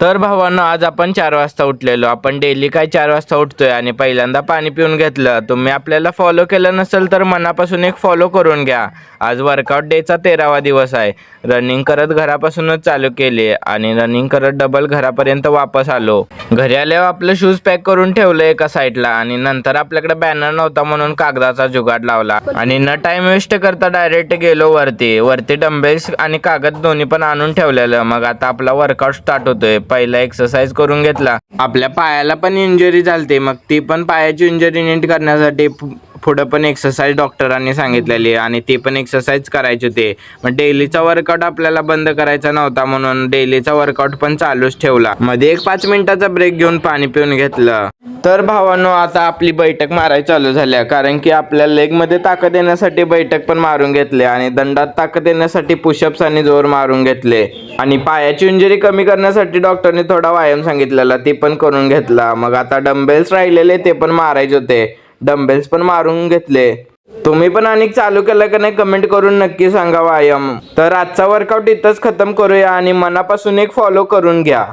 तर भावांनो, आज आपण 4 वाजता उठलेलो. आपण डेली काय 4 वाजता उठतोय आणि पहिल्यांदा पाणी पिऊन घेतलं. तुम्ही आपल्याला फॉलो केलं नसेल तर मनापासून एक फॉलो करून घ्या. आज वर्कआउट डेचा 13वा दिवस आहे. रनिंग करत घरापासूनच चालू केली आणि रनिंग करत डबल घरापर्यंत वापस आलो. घरी आल्यावर आपलं शूज पॅक करून ठेवलं एका साईडला आणि नंतर आपल्याकडे बॅनर नव्हता म्हणून कागदाचा जुगाड लावला आणि न टाइम वेस्ट करता डायरेक्ट गेलो वरती डंबेल्स आणि कागद दोन्ही पण आणून ठेवलेलं. मग आता आपला वर्कआउट स्टार्ट होतोय. पहिला एक्सरसाइज करून घेतला. आपल्या पायाला पण इंजुरी झालती, मग ती पण पायाची इंजुरी नीट करण्यासाठी पुढं पण एक्सरसाइज डॉक्टरांनी सांगितलेली आणि ती पण एक्सरसाइज करायची होती. मग डेलीचा वर्कआउट आपल्याला बंद करायचा नव्हता म्हणून डेलीचा वर्कआउट पण चालूच ठेवला. मध्ये एक 5 मिनिटाचा ब्रेक घेऊन पाणी पिऊन घेतलं. तर भावांनो, आता आपली बैठक मारायला चालू झाल्या, कारण की आपल्या लेगमध्ये ताकद येण्यासाठी बैठक पण मारून घेतले आणि दंडात ताकद येण्यासाठी पुशअप्स आणि जोर मारून घेतले आणि पायाची इंजुरी कमी करण्यासाठी डॉक्टरने थोडा व्यायाम सांगितलेला, ते पण करून घेतला. मग आता डंबेल्स राहिलेले ते पण मारायचे होते. डंबेल्स पण मारून घेतले. तुम्ही पण अनेक चालू केलं का नाही कमेंट करून नक्की सांगा व्यायाम. तर आजचा वर्कआउट इथंच खतम करूया आणि मनापासून एक फॉलो करून घ्या.